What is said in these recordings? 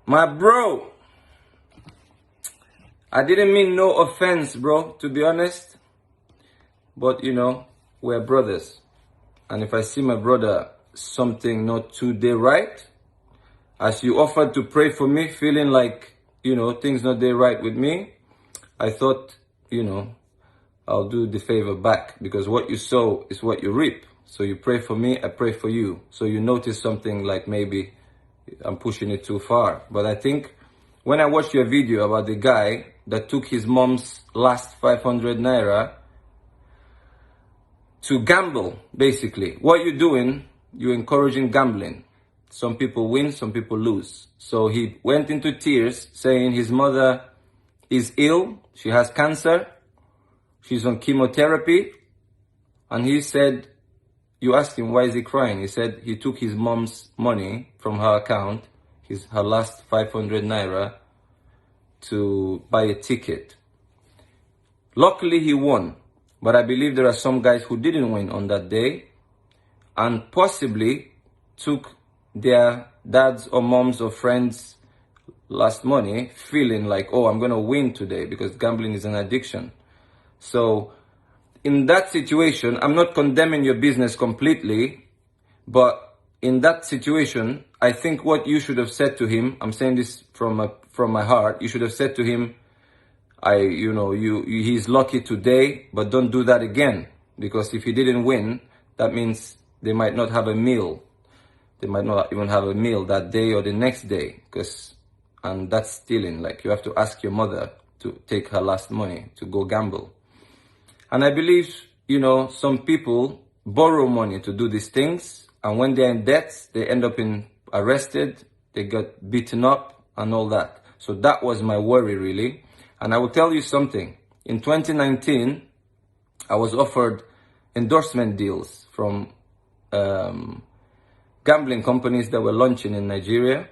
My bro, I didn't mean no offense, bro, to be honest. But, we're brothers. And if I see my brother something not today right, as you offered to pray for me, feeling like, things not there right with me, I thought, I'll do the favor back. Because what you sow is what you reap. So you pray for me, I pray for you. So you notice something like maybe I'm pushing it too far. But I think when I watched your video about the guy that took his mom's last 500 naira to gamble, basically. What you're doing, you're encouraging gambling. Some people win, some people lose. So he went into tears saying his mother is ill, she has cancer, she's on chemotherapy. And he said, you asked him, why is he crying? He said he took his mom's money from her account, her last 500 naira, to buy a ticket. Luckily, he won. But I believe there are some guys who didn't win on that day and possibly took their dads or moms or friends' last money feeling like, oh, I'm going to win today because gambling is an addiction. So in that situation, I'm not condemning your business completely, but in that situation, I think what you should have said to him, I'm saying this from my heart, you should have said to him, he's lucky today, but don't do that again. Because if he didn't win, that means they might not have a meal. They might not even have a meal that day or the next day. And that's stealing. Like, you have to ask your mother to take her last money to go gamble. And I believe, some people borrow money to do these things. And when they're in debt, they end up arrested. They got beaten up and all that. So that was my worry, really. And I will tell you something. In 2019, I was offered endorsement deals from gambling companies that were launching in Nigeria.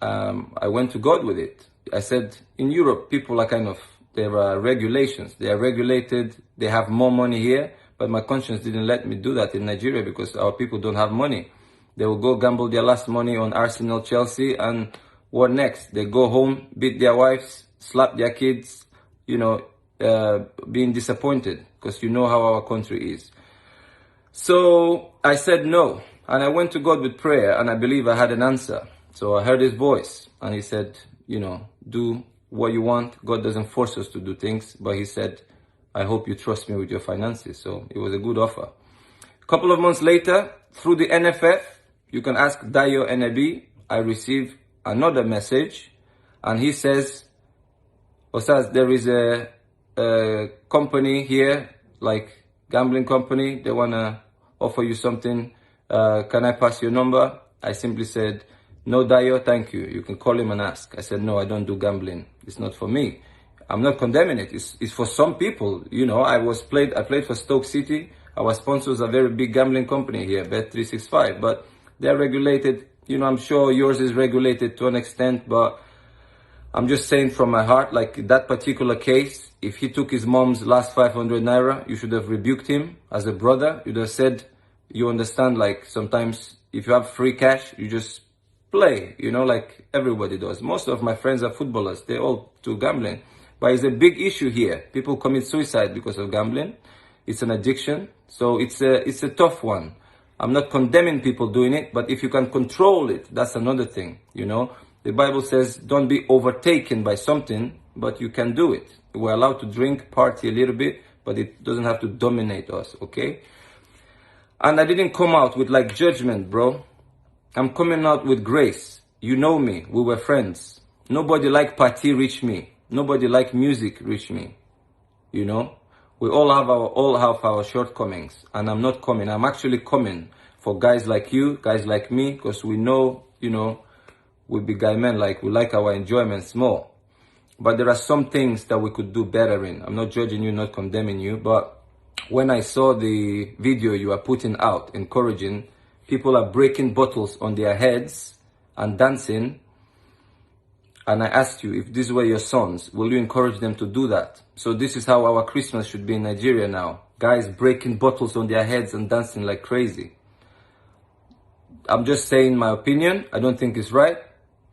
I went to God with it. I said, in Europe, people are there are regulations. They are regulated. They have more money here. But my conscience didn't let me do that in Nigeria because our people don't have money. They will go gamble their last money on Arsenal, Chelsea, and what next? They go home, beat their wives, slap their kids, being disappointed because you know how our country is. So I said no. And I went to God with prayer and I believe I had an answer. So I heard his voice and he said, do what you want. God doesn't force us to do things. But he said, I hope you trust me with your finances. So it was a good offer. A couple of months later, through the NFF, you can ask Dayo NAB, I received another message. And he says, Osaze, there is a company here, like gambling company. They want to offer you something. Can I pass your number? I simply said, no, Dayo, thank you. You can call him and ask. I said, no, I don't do gambling. It's not for me. I'm not condemning it. It's for some people. I played for Stoke City. Our sponsors are a very big gambling company here, Bet365. But they're regulated. I'm sure yours is regulated to an extent, but I'm just saying from my heart, like that particular case, if he took his mom's last 500 naira, you should have rebuked him as a brother. You'd have said, you understand, like sometimes if you have free cash, you just play, like everybody does. Most of my friends are footballers. They all do gambling. But it's a big issue here. People commit suicide because of gambling. It's an addiction. So it's a tough one. I'm not condemning people doing it, but if you can control it, that's another thing, The Bible says, don't be overtaken by something, but you can do it. We're allowed to drink, party a little bit, but it doesn't have to dominate us, okay? And I didn't come out with judgment, bro. I'm coming out with grace. You know me. We were friends. Nobody like party reach me. Nobody like music reach me. We all have our shortcomings. And I'm not coming. I'm actually coming for guys like you, guys like me, because we know, we be guy men, we like our enjoyments more. But there are some things that we could do better in. I'm not judging you, not condemning you, but when I saw the video you are putting out, encouraging, people are breaking bottles on their heads and dancing. And I asked you, if these were your sons, will you encourage them to do that? So this is how our Christmas should be in Nigeria now. Guys breaking bottles on their heads and dancing like crazy. I'm just saying my opinion. I don't think it's right.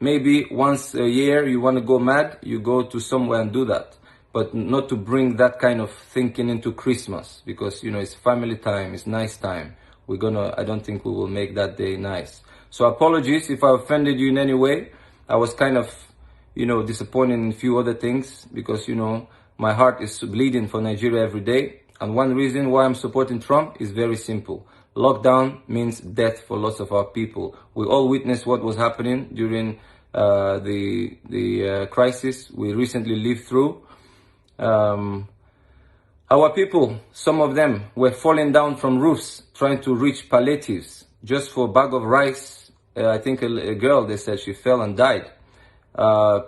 maybe once a year you want to go mad, you go to somewhere and do that. But not to bring that kind of thinking into Christmas, because, you know, it's family time, it's nice time. I don't think we will make that day nice. So apologies if I offended you in any way. I was kind of, you know, disappointed in a few other things because, you know, my heart is bleeding for Nigeria every day. And one reason why I'm supporting Trump is very simple. Lockdown means death for lots of our people. We all witnessed what was happening during the crisis we recently lived through. Our people, some of them were falling down from roofs trying to reach palliatives just for a bag of rice. I think a girl, they said she fell and died.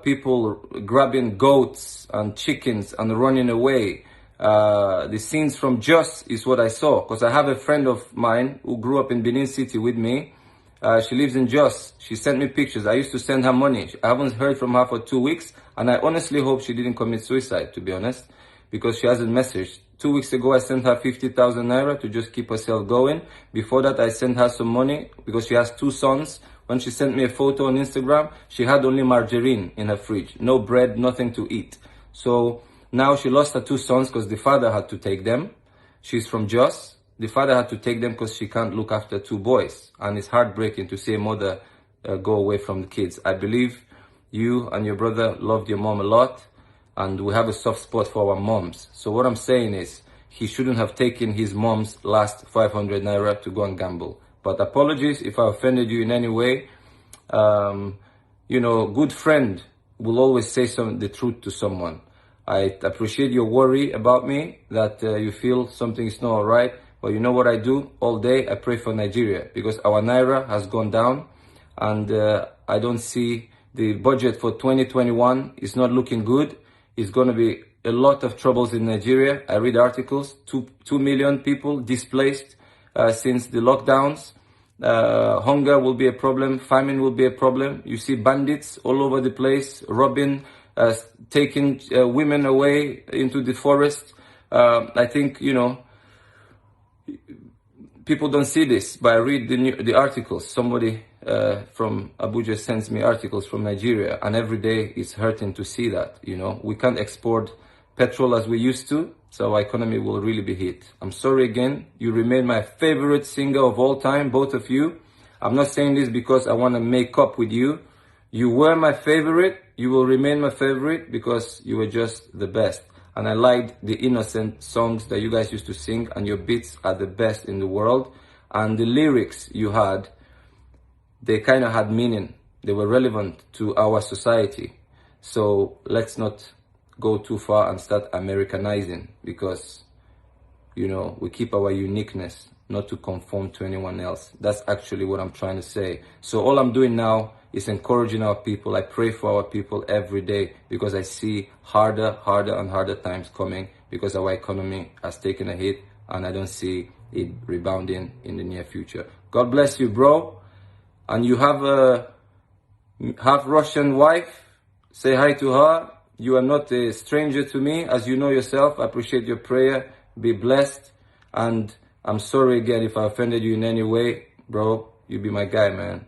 People grabbing goats and chickens and running away. The scenes from Jos is what I saw, because I have a friend of mine who grew up in Benin City with me. She lives in Jos. She sent me pictures. I used to send her money. I haven't heard from her for 2 weeks, and I honestly hope she didn't commit suicide, to be honest, because she hasn't messaged. 2 weeks ago, I sent her 50,000 naira to just keep herself going. Before that, I sent her some money because she has 2 sons. When she sent me a photo on Instagram, she had only margarine in her fridge. No bread, nothing to eat. So now she lost her 2 sons because the father had to take them. She's from Jos. The father had to take them because she can't look after 2 boys. And it's heartbreaking to see a mother go away from the kids. I believe you and your brother loved your mom a lot, and we have a soft spot for our moms. So what I'm saying is, he shouldn't have taken his mom's last 500 naira to go and gamble. But apologies if I offended you in any way. You know, good friend will always say the truth to someone. I appreciate your worry about me, that you feel something is not all right. But you know what I do all day? I pray for Nigeria, because our naira has gone down, and I don't see the budget for 2021 is not looking good. It's going to be a lot of troubles in Nigeria. I read articles, 2 million people displaced since the lockdowns. Hunger will be a problem. Famine will be a problem. You see bandits all over the place, robbing, taking women away into the forest. I think, you know, people don't see this, but I read the articles. Somebody from Abuja sends me articles from Nigeria, and every day it's hurting to see that. You know, we can't export petrol as we used to, so our economy will really be hit. I'm sorry again. You remain my favorite singer of all time, both of you. I'm not saying this because I want to make up with you. You were my favorite. You will remain my favorite because you were just the best. And I liked the innocent songs that you guys used to sing, and your beats are the best in the world. And the lyrics you had, they kind of had meaning. They were relevant to our society. So let's not go too far and start Americanizing, because, you know, we keep our uniqueness, not to conform to anyone else. That's actually what I'm trying to say. So all I'm doing now is encouraging our people. I pray for our people every day, because I see harder and harder times coming, because our economy has taken a hit, and I don't see it rebounding in the near future. God bless you, bro. And you have a half Russian wife. Say hi to her. You are not a stranger to me, as you know yourself. I appreciate your prayer. Be blessed. And I'm sorry again if I offended you in any way. Bro, you be my guy, man.